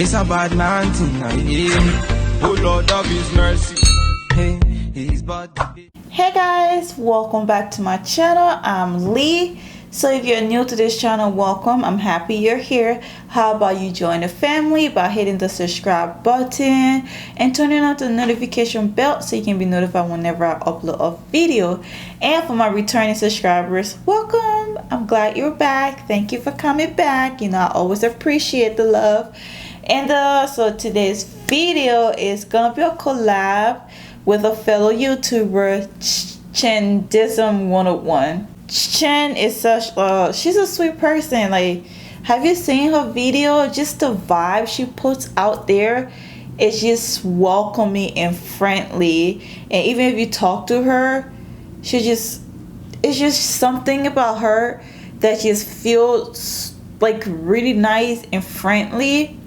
It's a bad man thing, I hear. Oh Lord of His mercy. Hey, He's bad. Hey guys, welcome back to my channel. I'm Lee. So if you're new to this channel, welcome. I'm happy you're here. How about you join the family by hitting the subscribe button and turning on the notification bell so you can be notified whenever I upload a video. And for my returning subscribers, welcome. I'm glad you're back. Thank you for coming back. You know, I always appreciate the love. And so today's video is gonna be a collab with a fellow YouTuber, Chandism 101. Chen is such she's a sweet person. Like, have you seen her video? Just the vibe she puts out there is just welcoming and friendly. And even if you talk to her, it's just something about her that just feels like really nice and friendly.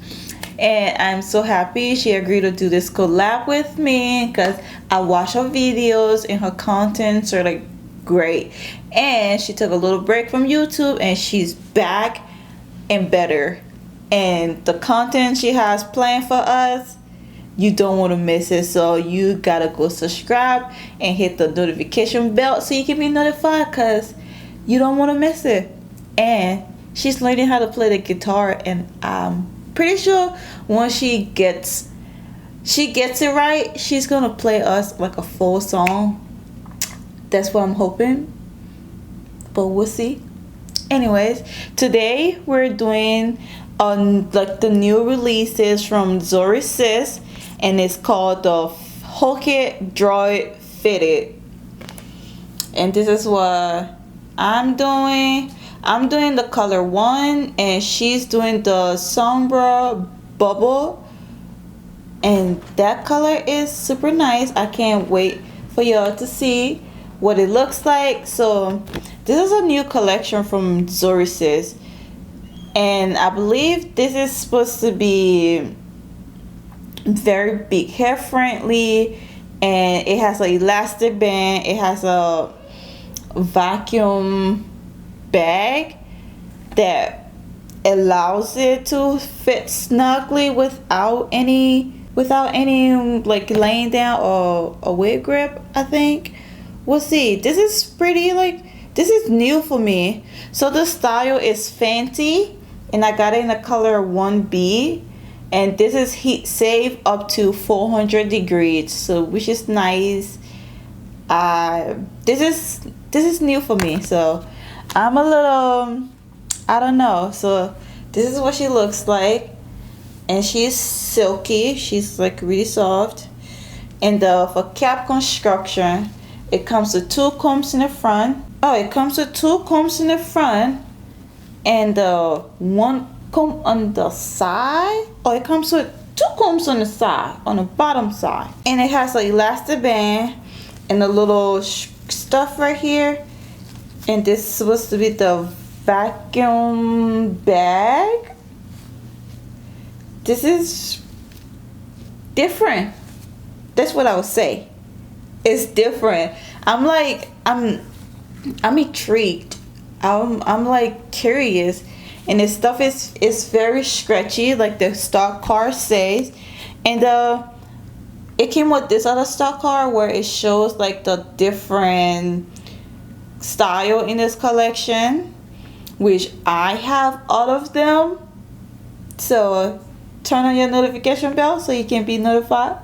And I'm so happy she agreed to do this collab with me because I watch her videos and her contents are like great. And she took a little break from YouTube and she's back and better. And the content she has planned for us, you don't want to miss it. So you gotta go subscribe and hit the notification bell so you can be notified because you don't want to miss it. And she's learning how to play the guitar, and pretty sure once she gets it right, she's gonna play us like a full song. That's what I'm hoping, but we'll see. Anyways, today we're doing like the new releases from Zury Sis, and it's called the Hook It, Draw It, Fit It. And this is what I'm doing. I'm doing the color 1 and she's doing the SOM RT Bubble, and that color is super nice. I can't wait for y'all to see what it looks like. So this is a new collection from Zury Sis, and I believe this is supposed to be very big hair friendly, and it has an elastic band. It has a vacuum bag that allows it to fit snugly without any like laying down or a wig grip, I think. We'll see. This is pretty, like, this is new for me. So the style is Fenty, and I got it in the color 1B, and this is heat safe up to 400 degrees, so which is nice. This is new for me, so I'm a little, I don't know. So this is what she looks like, and she's silky. She's like really soft. And for cap construction, it comes with 2 combs in the front. Oh, it comes with 2 combs in the front and 1 comb on the side. Oh, it comes with 2 combs on the side, on the bottom side. And it has an elastic band and a little stuff right here. And this is supposed to be the vacuum bag. This is different. That's what I would say. It's different. I'm intrigued. I'm like curious. And this stuff is very stretchy, like the stock card says. And it came with this other stock card where it shows like the different style in this collection, which I have all of them. So turn on your notification bell so you can be notified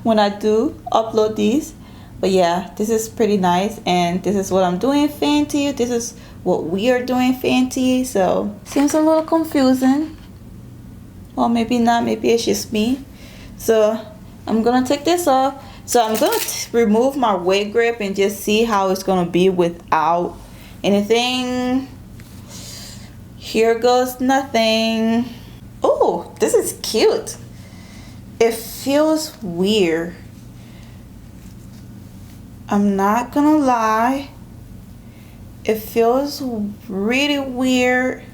when I do upload these. But yeah, this is pretty nice, and this is what I'm doing Fenty. This is what we are doing Fenty. So seems a little confusing, or maybe not, maybe it's just me. So I'm gonna take this off. So I'm gonna remove my wig grip and just see how it's gonna be without anything. Here goes nothing. Oh, this is cute. It feels weird. I'm not gonna lie. It feels really weird.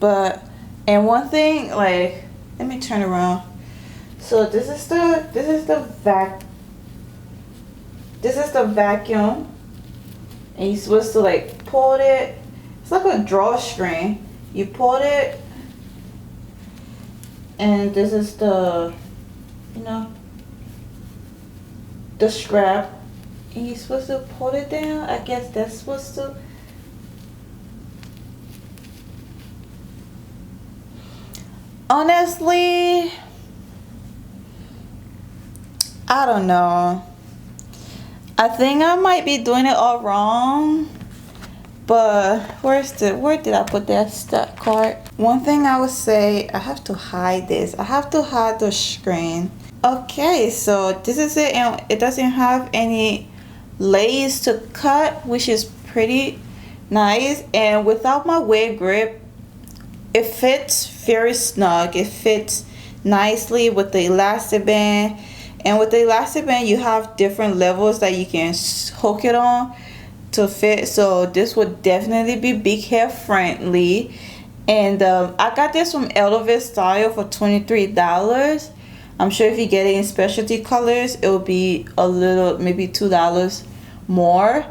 But, and one thing, like, let me turn around. So this is the vacuum, and you're supposed to like pull it. It's like a drawstring, You pull it, and this is the, you know, the strap, and you're supposed to pull it down. I guess that's supposed to. Honestly, I don't know. I think I might be doing it all wrong. But where did I put that stat card? One thing I would say, I have to hide this. I have to hide the screen. Okay, so this is it, and it doesn't have any layers to cut, which is pretty nice. And without my wig grip, it fits very snug. It fits nicely with the elastic band. And with the elastic band, you have different levels that you can hook it on to fit. So this would definitely be big hair friendly. And I got this from Elevate Style for $23. I'm sure if you get it in specialty colors, it will be a little, maybe $2 more.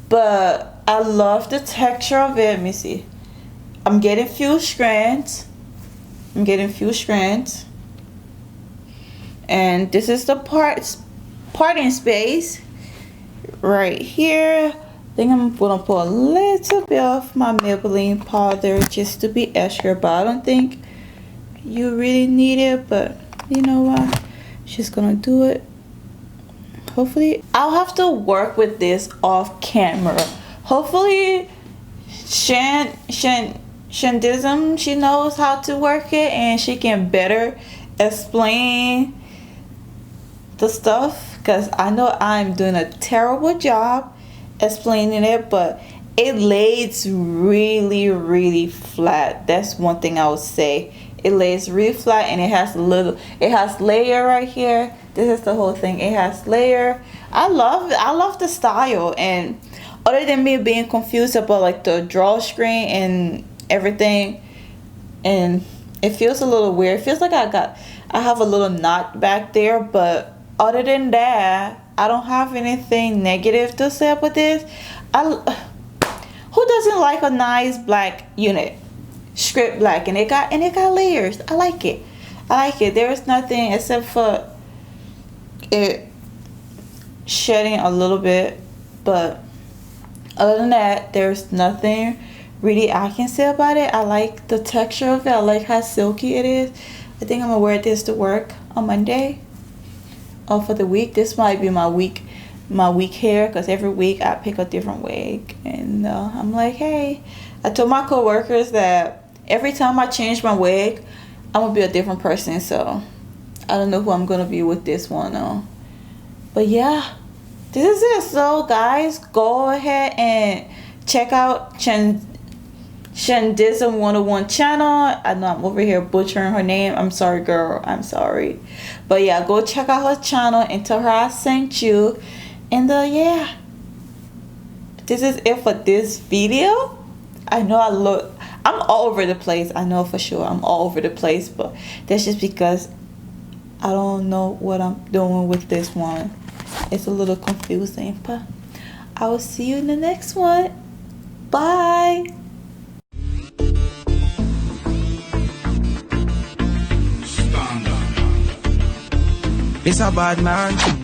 But I love the texture of it. Let me see. I'm getting few strands. And this is the parting space right here. I think I'm gonna put a little bit of my Maybelline powder just to be extra, but I don't think you really need it. But you know what? Just gonna do it. Hopefully, I'll have to work with this off camera. Hopefully, Chandism, she knows how to work it, and she can better explain the stuff, because I know I'm doing a terrible job explaining it. But it lays really flat. That's one thing I would say. It lays really flat, and it has layer right here. This is the whole thing. It has layer. I love the style. And other than me being confused about like the drawstring and everything, and it feels a little weird. It feels like I have a little knot back there, but other than that, I don't have anything negative to say about this. Who doesn't like a nice black unit, script black, and it got layers? I like it. There's nothing except for it shedding a little bit, but other than that, there's nothing really I can say about it. I like the texture of it. I like how silky it is. I think I'm gonna wear this to work on Monday. For the week. This might be my week hair, because every week I pick a different wig. And I'm like, hey, I told my co-workers that every time I change my wig, I'm gonna be a different person. So I don't know who I'm gonna be with this one though. But yeah, this is it. So guys, go ahead and check out Chandism 101 channel. I know I'm over here butchering her name. I'm sorry, girl. I'm sorry. But yeah, go check out her channel and tell her I sent you. And yeah, this is it for this video. I know I'm all over the place. I know for sure I'm all over the place, but that's just because I don't know what I'm doing with this one. It's a little confusing, but I will see you in the next one. Bye. It's a bad man.